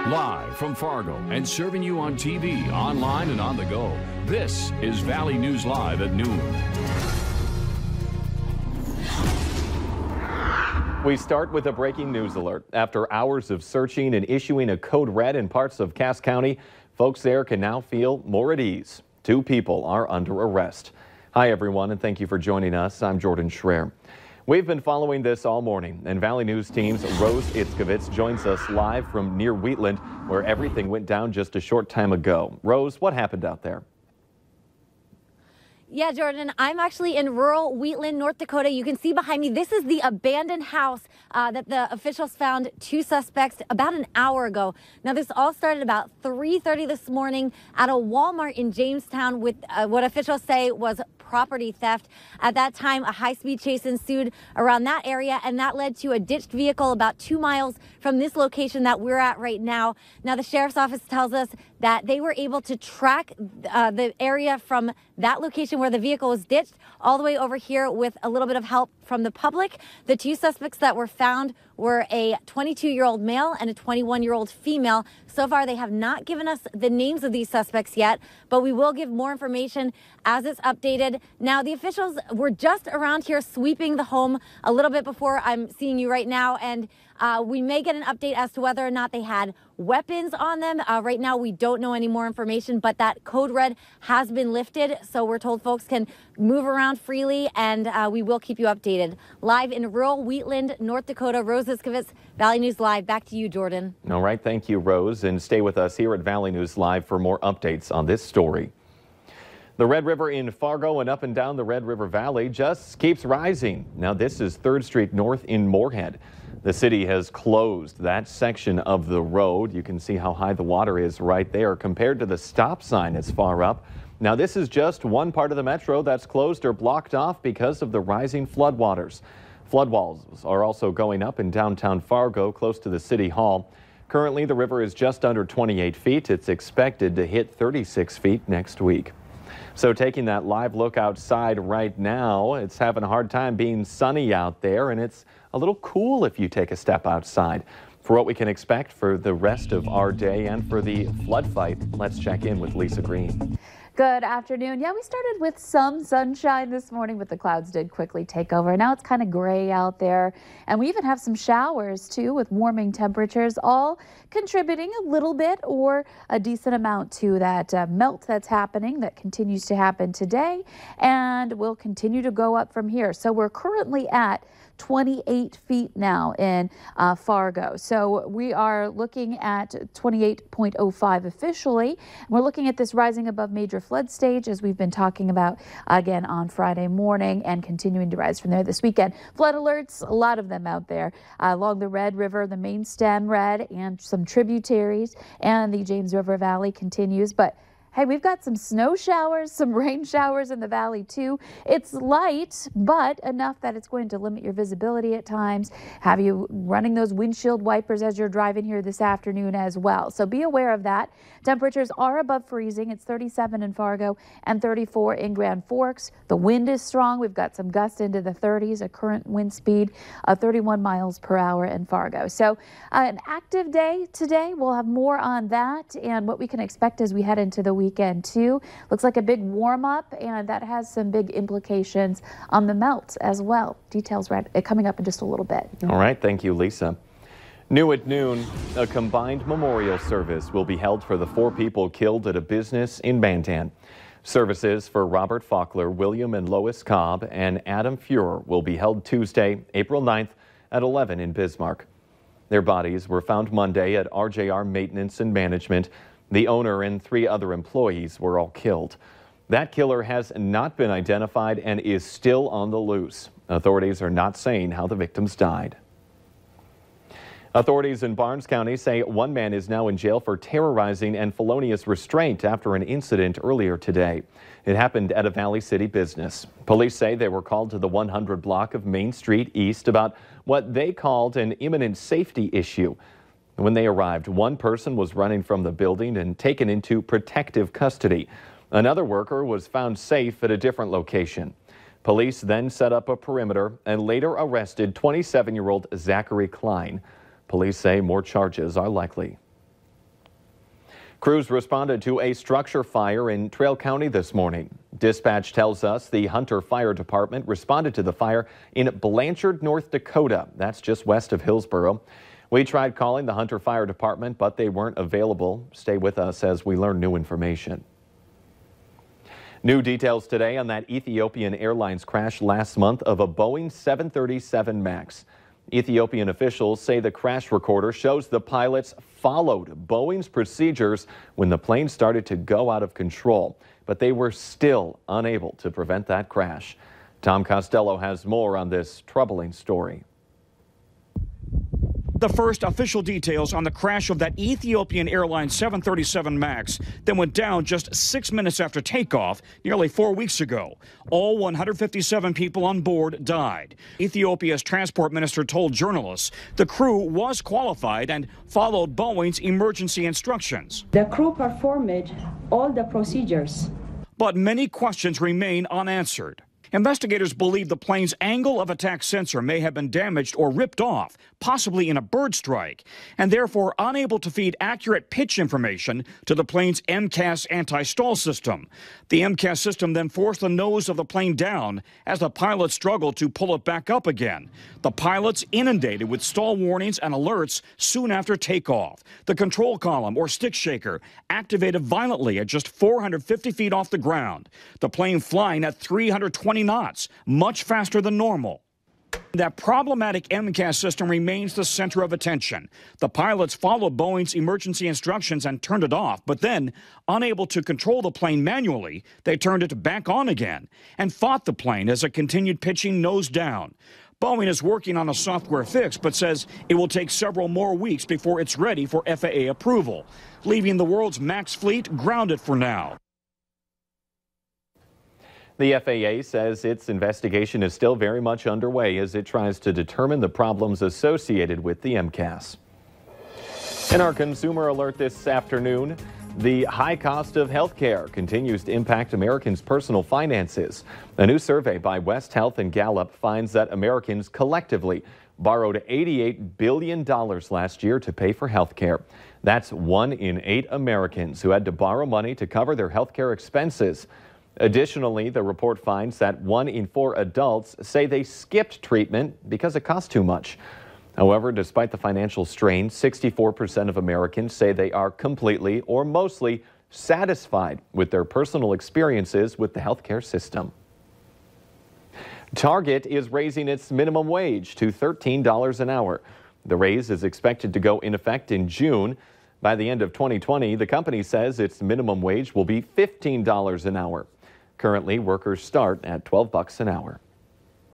Live from Fargo and serving you on TV, online, and on the go, this is Valley News Live at noon. We start with a breaking news alert. After hours of searching and issuing a code red in parts of Cass County, folks there can now feel more at ease. 2 people are under arrest. Hi, everyone, and thank you for joining us. I'm Jordan Schreier. We've been following this all morning, and Valley News team's Rose Itzkovitz joins us live from near Wheatland, where everything went down just a short time ago. Rose, what happened out there? Yeah, Jordan, I'm actually in rural Wheatland, North Dakota. You can see behind me, this is the abandoned house that the officials found 2 suspects about an hour ago. Now, this all started about 3:30 this morning at a Walmart in Jamestown with what officials say was property theft. At that time, a high-speed chase ensued around that area, and that led to a ditched vehicle about 2 miles from this location that we're at right now. Now, the sheriff's office tells us that they were able to track the area from that location where the vehicle was ditched all the way over here with a little bit of help from the public. The 2 suspects that were found were a 22-year-old male and a 21-year-old female. So far, they have not given us the names of these suspects yet, but we will give more information as it's updated. Now, the officials were just around here sweeping the home a little bit before I'm seeing you right now, and we may get an update as to whether or not they had weapons on them. Right now, we don't know any more information, but that code red has been lifted, so we're told folks can move around freely, and we will keep you updated. Live in rural Wheatland, North Dakota, Rose Itzkovitz, Valley News Live. Back to you, Jordan. All right, thank you, Rose, and stay with us here at Valley News Live for more updates on this story. The Red River in Fargo and up and down the Red River Valley just keeps rising. Now, this is 3rd Street North in Moorhead. The city has closed that section of the road. You can see how high the water is right there compared to the stop sign is far up. Now, this is just one part of the metro that's closed or blocked off because of the rising floodwaters. Flood walls are also going up in downtown Fargo, close to the City Hall. Currently, the river is just under 28 feet. It's expected to hit 36 feet next week. So taking that live look outside right now, it's having a hard time being sunny out there, and it's a little cool if you take a step outside. For what we can expect for the rest of our day and for the flood fight, let's check in with Lisa Green. Good afternoon. Yeah, we started with some sunshine this morning, but the clouds did quickly take over. Now it's kind of gray out there, and we even have some showers too with warming temperatures, all contributing a little bit or a decent amount to that melt that's happening, that continues to happen today and will continue to go up from here. So we're currently at 28 feet now in Fargo. So we are looking at 28.05 officially. We're looking at this rising above major flood stage, as we've been talking about again on Friday morning, and continuing to rise from there this weekend. Flood alerts, a lot of them out there along the Red River, the main stem red, and some tributaries, and the James River Valley continues. But hey, we've got some snow showers, some rain showers in the valley too. It's light, but enough that it's going to limit your visibility at times, have you running those windshield wipers as you're driving here this afternoon as well. So be aware of that. Temperatures are above freezing. It's 37 in Fargo and 34 in Grand Forks. The wind is strong. We've got some gusts into the 30s, a current wind speed of 31 miles per hour in Fargo. So an active day today. We'll have more on that and what we can expect as we head into the weekend too. Looks like a big warm up, and that has some big implications on the melt as well. Details coming up in just a little bit. All right, thank you, Lisa. New at noon, a combined memorial service will be held for the 4 people killed at a business in Bantan. Services for Robert Faulkner, William and Lois Cobb, and Adam Fuhrer will be held Tuesday, April 9th at 11 in Bismarck. Their bodies were found Monday at RJR Maintenance and Management. The owner and 3 other employees were all killed. That killer has not been identified and is still on the loose. Authorities are not saying how the victims died. Authorities in Barnes County say one man is now in jail for terrorizing and felonious restraint after an incident earlier today. It happened at a Valley City business. Police say they were called to the 100 block of Main Street East about what they called an imminent safety issue. When they arrived, one person was running from the building and taken into protective custody. Another worker was found safe at a different location. Police then set up a perimeter and later arrested 27-year-old Zachary Klein. Police say more charges are likely. Crews responded to a structure fire in Trail County this morning. Dispatch tells us the Hunter Fire Department responded to the fire in Blanchard, North Dakota. That's just west of Hillsboro. We tried calling the Hunter Fire Department, but they weren't available. Stay with us as we learn new information. New details today on that Ethiopian Airlines crash last month of a Boeing 737 MAX. Ethiopian officials say the crash recorder shows the pilots followed Boeing's procedures when the plane started to go out of control, but they were still unable to prevent that crash. Tom Costello has more on this troubling story. The first official details on the crash of that Ethiopian Airlines 737 MAX that went down just 6 minutes after takeoff nearly 4 weeks ago. All 157 people on board died. Ethiopia's transport minister told journalists the crew was qualified and followed Boeing's emergency instructions. The crew performed all the procedures. But many questions remain unanswered. Investigators believe the plane's angle of attack sensor may have been damaged or ripped off, possibly in a bird strike, and therefore unable to feed accurate pitch information to the plane's MCAS anti-stall system. The MCAS system then forced the nose of the plane down as the pilots struggled to pull it back up again. The pilots inundated with stall warnings and alerts soon after takeoff. The control column, or stick shaker, activated violently at just 450 feet off the ground. The plane flying at 320 knots, much faster than normal. That problematic MCAS system remains the center of attention. The pilots followed Boeing's emergency instructions and turned it off, but then, unable to control the plane manually, they turned it back on again and fought the plane as it continued pitching nose down. Boeing is working on a software fix, but says it will take several more weeks before it's ready for FAA approval, leaving the world's MAX fleet grounded for now. The FAA says its investigation is still very much underway as it tries to determine the problems associated with the MCAS. In our consumer alert this afternoon, the high cost of health care continues to impact Americans' personal finances. A new survey by West Health and Gallup finds that Americans collectively borrowed $88 billion last year to pay for health care. That's 1 in 8 Americans who had to borrow money to cover their health care expenses. Additionally, the report finds that 1 in 4 adults say they skipped treatment because it cost too much. However, despite the financial strain, 64% of Americans say they are completely or mostly satisfied with their personal experiences with the healthcare system. Target is raising its minimum wage to $13 an hour. The raise is expected to go in effect in June. By the end of 2020, the company says its minimum wage will be $15 an hour. Currently, workers start at $12 an hour.